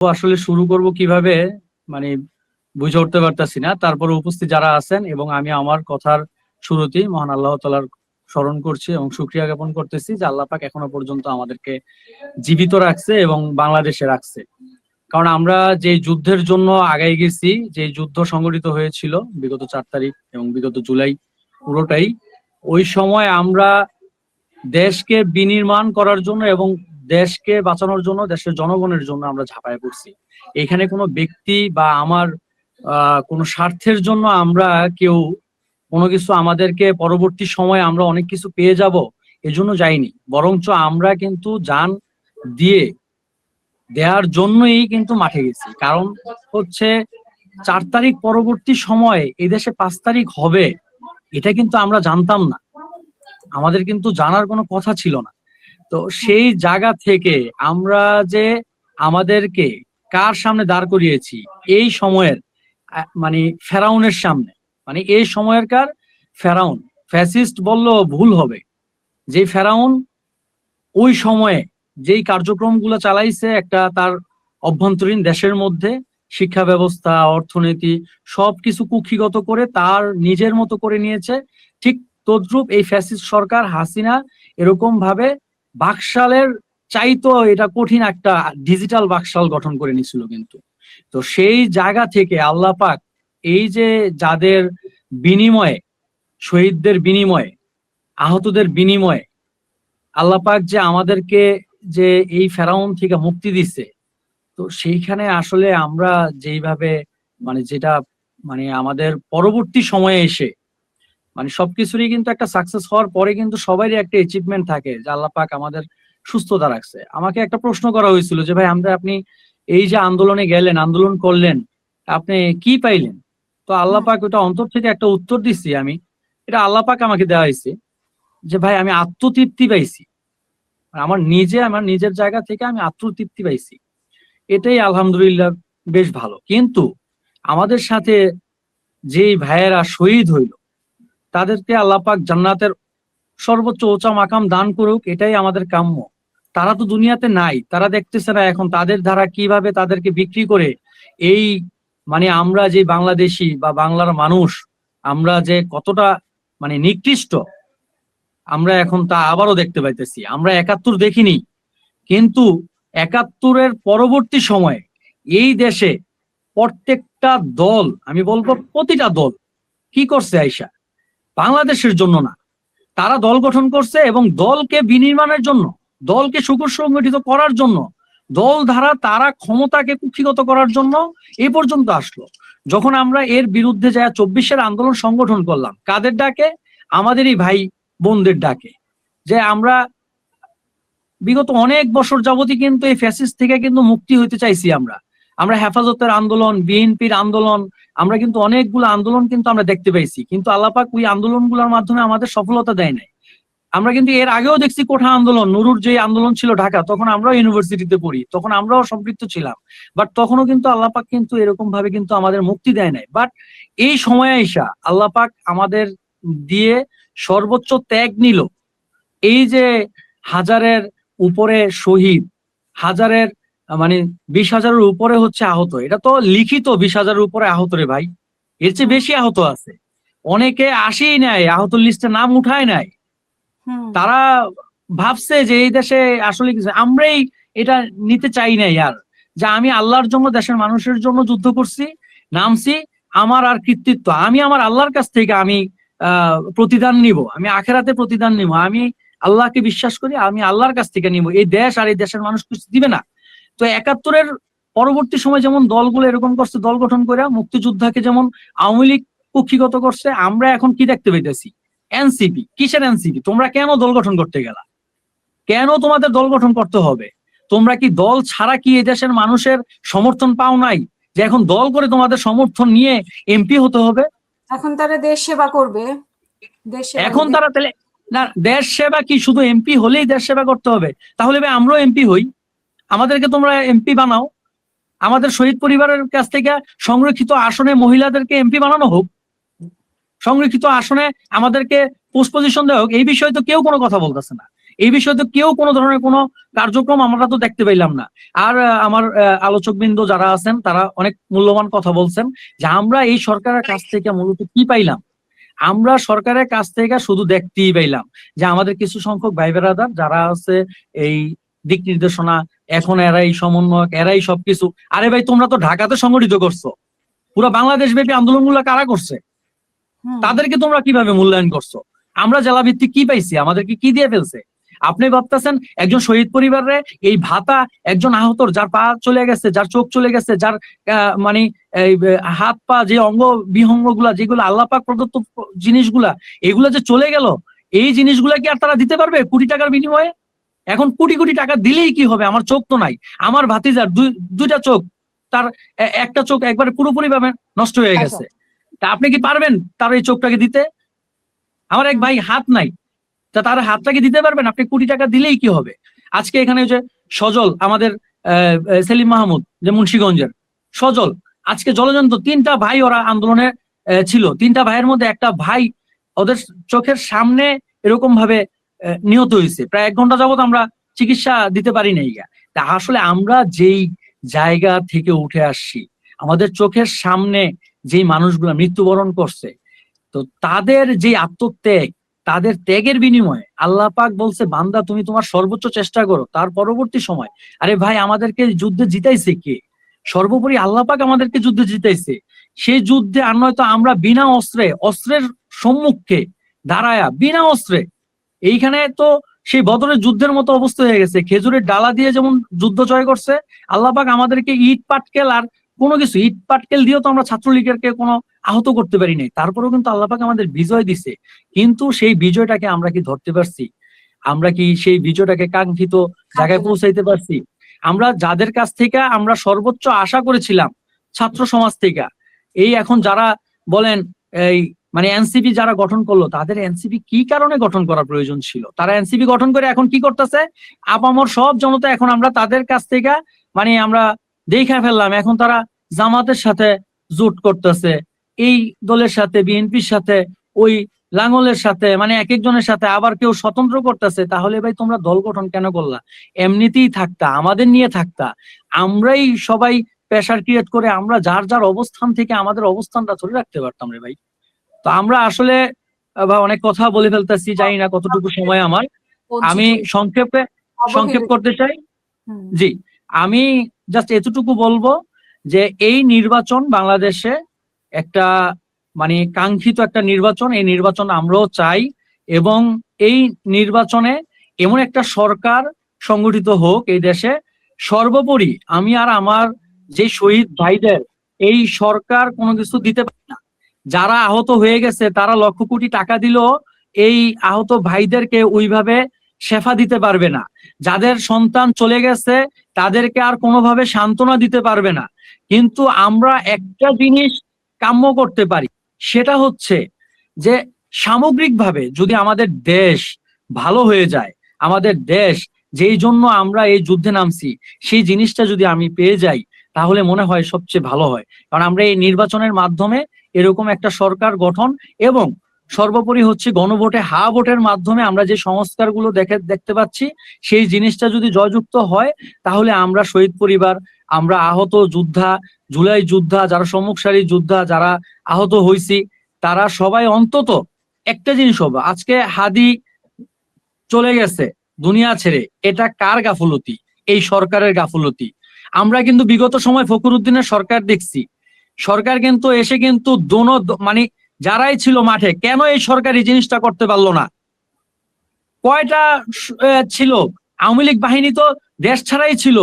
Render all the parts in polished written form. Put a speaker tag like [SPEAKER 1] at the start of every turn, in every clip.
[SPEAKER 1] আসলে শুরু করব কিভাবে, মানে বুঝে উঠতে পারতাছি না। তারপরে উপস্থিত যারা আছেন এবং আমি আমার কথার শুরুতেই মহান আল্লাহ তাআলার স্মরণ করছি এবং শুকরিয়া জ্ঞাপন করতেছি যে আল্লাহ পাক এখনো পর্যন্ত আমাদেরকে জীবিত রাখছে এবং বাংলাদেশে রাখছে। কারণ আমরা যে যুদ্ধের জন্য আগাই গেছি, যে যুদ্ধ সংগঠিত হয়েছিল বিগত 4 তারিখ এবং বিগত জুলাই পুরোটাই, ওই সময় আমরা দেশকে বিনির্মাণ করার জন্য এবং দেশকে বাঁচানোর জন্য, দেশের জনগণের জন্য আমরা ঝাঁপায় পড়ছি। এখানে কোনো ব্যক্তি বা আমার কোনো স্বার্থের জন্য আমরা কেউ কোনো কিছু আমাদেরকে পরবর্তী সময়ে আমরা অনেক কিছু পেয়ে যাব এজন্য যাইনি, বরঞ্চ আমরা কিন্তু জান দিয়ে দেওয়ার জন্যই কিন্তু মাঠে গেছি। কারণ হচ্ছে 4 তারিখ পরবর্তী সময়ে এদেশে 5 তারিখ হবে, এটা কিন্তু আমরা জানতাম না, আমাদের কিন্তু জানার কোনো কথা ছিল না। তো সেই জায়গা থেকে আমরা যে আমাদেরকে কার সামনে দাঁড় করিয়েছি, এই সময়ের মানে ফেরাউনের সামনে, মানে এই সময়ের কার ফেরাউন, ফ্যাসিস্ট বললেও ভুল হবে, যে ফেরাউন ওই সময়ে যেই কার্যক্রমগুলো চালাইছে একটা তার অভ্যন্তরীণ দেশের মধ্যে, শিক্ষা ব্যবস্থা, অর্থনীতি সবকিছু কুক্ষিগত করে তার নিজের মতো করে নিয়েছে। ঠিক তদ্রূপ এই ফ্যাসিস্ট সরকার হাসিনা এরকম ভাবে বাকশালের চাইতো এটা কঠিন একটা ডিজিটাল বাকশাল গঠন করে নিছিল কিন্তু। তো সেই জায়গা থেকে আল্লাহ পাক এই যে যাদের বিনিময়ে, শহীদদের বিনিময়ে, আহতদের বিনিময়ে আল্লাহ পাক যে আমাদেরকে যে এই ফেরাউন থেকে মুক্তি দিচ্ছে, তো সেইখানে আসলে আমরা যেইভাবে মানে যেটা মানে আমাদের পরবর্তী সময়ে এসে মানে সবকিছুরই কিন্তু একটা সাকসেস হওয়ার পরে কিন্তু সবারই একটা অ্যাচিভমেন্ট থাকে যে আল্লাহ পাক আমাদের সুস্থতা রাখছে। আমাকে একটা প্রশ্ন করা হয়েছিল যে ভাই আপনি এই যে আন্দোলনে গেলেন, আন্দোলন করলেন, আপনি কি পাইলেন? তো আল্লাহ পাক ওটা অন্তর থেকে একটা উত্তর দিচ্ছি আমি, এটা আল্লাহ পাক আমাকে দেওয়া হয়েছে যে ভাই আমি আত্মতৃপ্তি পাইছি, আমার নিজের জায়গা থেকে আমি আত্মতৃপ্তি পাইছি, এটাই আলহামদুলিল্লাহ বেশ ভালো। কিন্তু আমাদের সাথে যেই ভাইয়েরা শহীদ হইল তাদেরকে আল্লাহ পাক জান্নাতের সর্বোচ্চ উঁচা মাকাম দান করুক, এটাই আমাদের কাম্য। তারা তো দুনিয়াতে নাই, তারা দেখতেছে না এখন তাদের দ্বারা কিভাবে তাদেরকে বিক্রি করে এই মানে আমরা যে বাংলাদেশি বা বাংলার মানুষ, আমরা যে কতটা মানে নিকৃষ্ট, আমরা এখন তা আবারও দেখতে পাইতেছি। আমরা 71 দেখিনি, কিন্তু 71-এর পরবর্তী সময়ে এই দেশে প্রত্যেকটা দল, আমি বলবো প্রতিটা দল কি করছে আইসা বাংলাদেশের জন্য না, তারা দল গঠন করছে এবং দলকে বিনির্মাণের জন্য, দলকে সুসংগঠিত করার জন্য, দল ধারা তারা ক্ষমতাকে কুক্ষিগত করার জন্য এ পর্যন্ত আসলো। যখন আমরা এর বিরুদ্ধে যা 24-এর আন্দোলন সংগঠন করলাম, কাদের ডাকে? আমাদেরই ভাই বোনদের ডাকে, যে আমরা বিগত অনেক বছর যাবতই কিন্তু এই ফ্যাসিস্ট থেকে কিন্তু মুক্তি হইতে চাইছি। আমরা হেফাজতের আন্দোলন, বিএনপির আন্দোলন, আমরা কিন্তু অনেকগুলো আন্দোলন কিন্তু আমরা দেখতে পাইছি, কিন্তু আল্লাহ পাক ওই আন্দোলনগুলোর মাধ্যমে আমাদের সফলতা দেয় নাই। আমরা কিন্তু এর আগেও দেখছি কোঠা আন্দোলন, নুরুর যে আন্দোলন ছিল ঢাকা, তখন আমরাও ইউনিভার্সিটিতে পড়ি, তখন আমরাও সম্পৃক্ত ছিলাম, বাট তখনও কিন্তু আল্লাহ পাক কিন্তু এরকম ভাবে কিন্তু আমাদের মুক্তি দেয় নাই। বাট এই সময়ে আইসা আল্লাহ পাক আমাদের দিয়ে সর্বোচ্চ ত্যাগ নিল। এই যে হাজারের উপরে শহীদ, হাজারের মানে 20,000-এর উপরে হচ্ছে আহত, এটা তো লিখিত 20,000-এর উপরে আহত রে ভাই, এর চেয়ে বেশি আহত আছে। অনেকে আসেই নাই, আহত লিস্টে নাম উঠায় নাই। তারা ভাবছে যে এই দেশে আসলে আমরাই এটা নিতে চাই নাই আর, যে আমি আল্লাহর জন্য, দেশের মানুষের জন্য যুদ্ধ করছি, নামছি, আমার আর কৃতিত্ব, আমি আমার আল্লাহর কাছ থেকে আমি প্রতিদান নিব, আমি আখেরাতে প্রতিদান নিব, আমি আল্লাহকে বিশ্বাস করি, আমি আল্লাহর কাছ থেকে নিব, এই দেশ আর এই দেশের মানুষ কিছু দিবে না। তো 71-এর পরবর্তী সময় যেমন দলগুলো এরকম করছে, দল গঠন করে মুক্তিযোদ্ধাকে যেমন আওয়ামী লীগ কুক্ষিগত করছে, আমরা এখন কি দেখতে পাইতেছি? এনসিপি। কিসের এনসিপি? তোমরা কেন দল গঠন করতে গেলা? কেন তোমাদের দল গঠন করতে হবে? তোমরা কি দল ছাড়া কি এই দেশের মানুষের সমর্থন পাও নাই যে এখন দল করে তোমাদের সমর্থন নিয়ে এমপি হতে হবে?
[SPEAKER 2] এখন তারা দেশ সেবা করবে,
[SPEAKER 1] এখন তারা তাহলে না, দেশ সেবা কি শুধু এমপি হলেই দেশ সেবা করতে হবে? তাহলে ভাই আমরাও এমপি হই, আমাদেরকে তোমরা এমপি বানাও, আমাদের শহীদ পরিবারের কাছ থেকে সংরক্ষিত আসনে মহিলাদেরকে এমপি বানানো হোক, সংরক্ষিত আসনে আমাদেরকে পোস্ট পজিশন দেওয়া হোক। এই বিষয়ে তো কেউ কোনো কথা বলতেছে না। এই বিষয়ে তো কেউ কোনো ধরনের কোনো কার্যক্রম আমরা তো দেখতে পাইলাম না। আর আমার আলোচকবৃন্দ যারা আছেন তারা অনেক মূল্যবান কথা বলছেন যে আমরা এই সরকারের কাছ থেকে মূলত কি পাইলাম। আমরা সরকারের কাছ থেকে শুধু দেখতেই পাইলাম যে আমাদের কিছু সংখ্যক ভাই বেরাদার যারা আছে এই দিক নির্দেশনা, এখন এরাই সমন্বয়ক, এরাই সবকিছু। আরে ভাই, তোমরা তো ঢাকাতে সংগঠিত করছো, পুরো বাংলাদেশ ব্যাপী আন্দোলনগুলো কারা করছে? তাদেরকে তোমরা কিভাবে মূল্যায়ন করছো? আমরা জেলা ভিত্তিক কি পাইছি? আমাদেরকে কি দিয়ে ফেলছে? আপনি ভাবতেছেন একজন শহীদ পরিবারে এই ভাতা, একজন আহতর যার পা চলে গেছে, যার চোখ চলে গেছে, যার মানে এই হাত পা যে অঙ্গ বিহঙ্গ গুলা, যেগুলো আল্লাহ পাক প্রদত্ত জিনিসগুলা, এগুলো যে চলে গেল, এই জিনিসগুলা কি আর তারা দিতে পারবে কোটি টাকার বিনিময়ে? এখন কোটি কোটি টাকা দিলেই কি হবে? আমার চোখ তো নাই, আমার ভাতিজার দুইটা চোখ, তার একটা চোখ একবারে পুরোপুরি ভাবে নষ্ট হয়ে গেছে। তা আপনি কি পারবেন তার এই চোখটাকে দিতে? আমার এক ভাই হাত নাই, তা তার হাতটাকে দিতে পারবেন? আপনি কোটি টাকা দিলেই কি হবে? আজকে এখানে যে সজল, আমাদের সেলিম মাহমুদ, যে মুন্সিগঞ্জের সজল, আজকে জলযন্ত্র, 3টা ভাই ওরা আন্দোলনে ছিল, 3টা ভাইয়ের মধ্যে একটা ভাই ওদের চোখের সামনে এরকম ভাবে নিহত হয়েছে। প্রায় 1 ঘন্টা যাবত আমরা চিকিৎসা দিতে পারি নাই। তা আসলে আমরা যেই জায়গা থেকে উঠে আসছি, আমাদের চোখের সামনে যেই মানুষগুলা মৃত্যুবরণ করছে, তো তাদের যে আত্মত্যাগ, তাদের ত্যাগের বিনিময়ে আল্লাহ পাক বলছে, বান্দা তুমি তোমার সর্বোচ্চ চেষ্টা করো। তার পরবর্তী সময়, আরে ভাই, আমাদেরকে যুদ্ধে জিতাইছে কে? সর্বোপরি আল্লাহ পাক আমাদেরকে যুদ্ধে জিতাইছে। সেই যুদ্ধে আর নয়তো আমরা বিনা অস্ত্রে, অস্ত্রের সম্মুখে দাঁড়ায়া, বিনা অস্ত্রে, এইখানে তো সেই বদরের যুদ্ধের মতো অবস্থা হয়ে গেছে। খেজুরের ডালা দিয়ে যেমন যুদ্ধ জয় করছে, আল্লাহ পাক আমাদেরকে ইট পাটকেল আর কোনো কিছু, ইট পাটকেল দিয়েও তো আমরা ছাত্রলীগের কোনো আহত করতে পারি নাই। তারপরেও কিন্তু আল্লাহ পাক আমাদের বিজয় দিছে। কিন্তু সেই বিজয়টাকে আমরা কি ধরতে পারছি? আমরা কি সেই বিজয়টাকে কাঙ্ক্ষিত জায়গায় পৌঁছাইতে পারছি? আমরা যাদের কাছ থেকে আমরা সর্বোচ্চ আশা করেছিলাম, ছাত্র সমাজ থেকে, এই এখন যারা বলেন এই মানে এনসিপি যারা গঠন করলো, তাদের এনসিপি কি কারণে গঠন করা প্রয়োজন ছিল? তারা এনসিপি গঠন করে এখন কি করতেছে? আপামর সব জনতা এখন আমরা তাদের কাছ থেকে মানে আমরা দেখে ফেললাম, এখন তারা জামাতের সাথে জোট করতেছে, এই দলের সাথে, বিএনপির সাথে, ওই লাঙ্গলের সাথে, মানে এক একজনের সাথে, আবার কেউ স্বতন্ত্র করতেছে। তাহলে ভাই তোমরা দল গঠন কেন করলা? এমনিতেই থাকতা, আমাদের নিয়ে থাকতা, আমরাই সবাই প্রেসার ক্রিয়েট করে আমরা যার যার অবস্থান থেকে আমাদের অবস্থানটা ধরে রাখতে পারতাম রে ভাই। তো আমরা আসলে অনেক কথা বলে ফেলতেছি, জানি না কতটুকু সময় আমার। আমি সংক্ষেপ করতে চাই। জি, আমি জাস্ট এতটুকু বলবো যে এই নির্বাচন বাংলাদেশে একটা মানে কাঙ্ক্ষিত একটা নির্বাচন, এই নির্বাচন আমরাও চাই, এবং এই নির্বাচনে এমন একটা সরকার সংগঠিত হোক এই দেশে। সর্বোপরি আমি আর আমার যে শহীদ ভাইদের, এই সরকার কোনো কিছু দিতে পারে না। যারা আহত হয়ে গেছে তারা লক্ষ কোটি টাকা দিলেও এই আহত ভাইদেরকে ওইভাবে শেফা দিতে পারবে না। যাদের সন্তান চলে গেছে তাদেরকে আর কোনোভাবে সান্ত্বনা দিতে পারবে না। কিন্তু আমরা একটা জিনিস কাম্য করতে পারি, সেটা হচ্ছে যে সামগ্রিকভাবে যদি আমাদের দেশ ভালো হয়ে যায়, আমাদের দেশ যেই জন্য আমরা এই যুদ্ধে নামছি, সেই জিনিসটা যদি আমি পেয়ে যাই, তাহলে মনে হয় সবচেয়ে ভালো হয়। কারণ আমরা এই নির্বাচনের মাধ্যমে এরকম একটা সরকার গঠন, এবং সর্বোপরি হচ্ছে গণভোটে হা ভোটের মাধ্যমে আমরা যে সংস্কারগুলো দেখতে পাচ্ছি, সেই জিনিসটা যদি জয়যুক্ত হয়, তাহলে আমরা শহীদ পরিবার, আমরা আহত যোদ্ধা, জুলাই যোদ্ধা, যারা সম্মুখ সারির যোদ্ধা, যারা আহত হয়েছি, তারা সবাই অন্তত একটা জিনিস হবে, আজকে হাদি চলে গেছে দুনিয়া ছেড়ে, এটা কার গাফলতি? এই সরকারের গাফলতি। আমরা কিন্তু বিগত সময় ফখরুদ্দিনের সরকার দেখছি, সরকার কিন্তু এসে কিন্তু মানে যারাই ছিল মাঠে, কেন এই সরকার এই জিনিসটা করতে পারলো না? কয়টা ছিল আওয়ামী লীগ বাহিনী? তো দেশ ছাড়াই ছিল।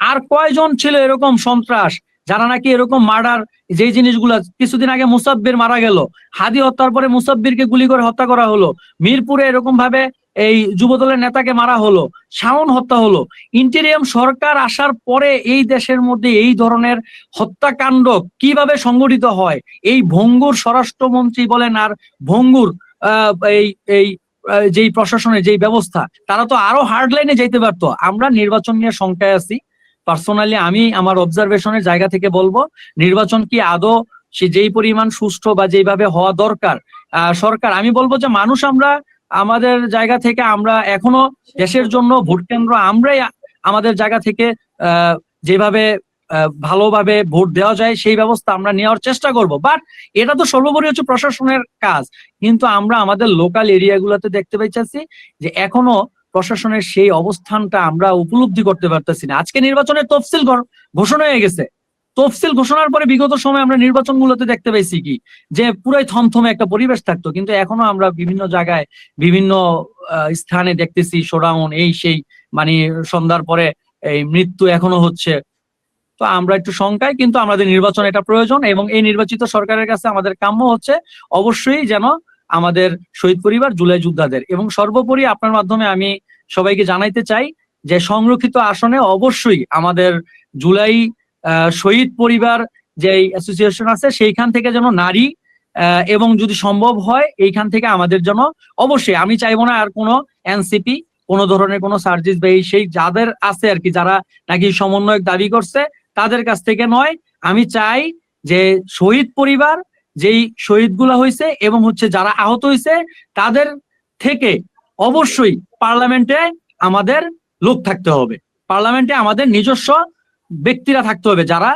[SPEAKER 1] আর কয়জন ছিল এরকম সন্ত্রাস যারা নাকি এরকম মার্ডার, যে জিনিসগুলা, কিছুদিন আগে মুসাব্বির মারা গেল, হাদি হত্যার পরে মুসাব্বিরকে গুলি করে হত্যা করা হলো, মিরপুরে এরকম ভাবে এই যুবদলের নেতাকে মারা হলো, শাওন হত্যা হলো। ইন্টেরিয়াম সরকার আসার পরে এই দেশের মধ্যে এই ধরনের হত্যাকাণ্ড কিভাবে সংগঠিত হয়? এই ভঙ্গুর স্বরাষ্ট্রমন্ত্রী বলেন আর ভঙ্গুর এই এই যেই প্রশাসনের যেই ব্যবস্থা, তারা তো আরো হার্ড লাইনে যাইতে পারতো। আমরা নির্বাচন নিয়ে শঙ্কায় আছি। পার্সোনালি আমি আমার অবজারভেশনের জায়গা থেকে বলবো, নির্বাচন কি আদৌ সে যেই পরিমাণ সুষ্ঠু বা যেইভাবে হওয়া দরকার, সরকার, আমি বলবো যে মানুষ আমরা আমাদের জায়গা থেকে আমরা এখনো দেশের জন্য ভোট কেন্দ্র আমরাই আমাদের জায়গা থেকে যেভাবে ভালোভাবে ভোট দেওয়া যায় সেই ব্যবস্থা আমরা নেওয়ার চেষ্টা করব। বাট এটা তো সর্বোপরি হচ্ছে প্রশাসনের কাজ, কিন্তু আমরা আমাদের লোকাল এরিয়াগুলোতে দেখতে পাইতেছি যে এখনো প্রশাসনের সেই অবস্থানটা আমরা উপলব্ধি করতে পারতেছি না। আজকে নির্বাচনের তফসিল ঘোষণা হয়ে গেছে, তফসিল ঘোষণার পরে বিগত সময় আমরা নির্বাচনগুলোতে দেখতে পাইছি কি যে পুরাই থমথমে একটা পরিবেশ থাকতো, কিন্তু এখনো আমরা বিভিন্ন জায়গায় বিভিন্ন স্থানে দেখতেছি শোডাউন এই সেই, মানে সন্ধ্যার পরে এই মৃত্যু এখনো হচ্ছে। তো আমরা একটু শঙ্কায়, কিন্তু আমাদের নির্বাচন এটা প্রয়োজন এবং এই নির্বাচিত সরকারের কাছে আমাদের কাম্য হচ্ছে অবশ্যই যেন আমাদের শহীদ পরিবার, জুলাই যোদ্ধাদের, এবং সর্বোপরি আপনার মাধ্যমে আমি সবাইকে জানাইতে চাই যে সংরক্ষিত আসনে অবশ্যই আমাদের জুলাই শহীদ পরিবার যে অ্যাসোসিয়েশন আছে সেইখান থেকে যেন নারী এবং যদি সম্ভব হয় এইখান থেকে আমাদের জন্য অবশ্যই, আমি চাইবো না আর কোনো এনসিপি কোনো ধরনের কোনো সার্জিস বা সেই যাদের আছে আর কি, যারা নাকি সমন্বয়ক দাবি করছে তাদের কাছ থেকে নয়। আমি চাই যে শহীদ পরিবার যেই শহীদগুলা হয়েছে এবং হচ্ছে যারা আহত হয়েছে তাদের থেকে অবশ্যই পার্লামেন্টে আমাদের লোক থাকতে হবে, পার্লামেন্টে আমাদের নিজস্ব ব্যক্তিরা থাকতে হবে যারা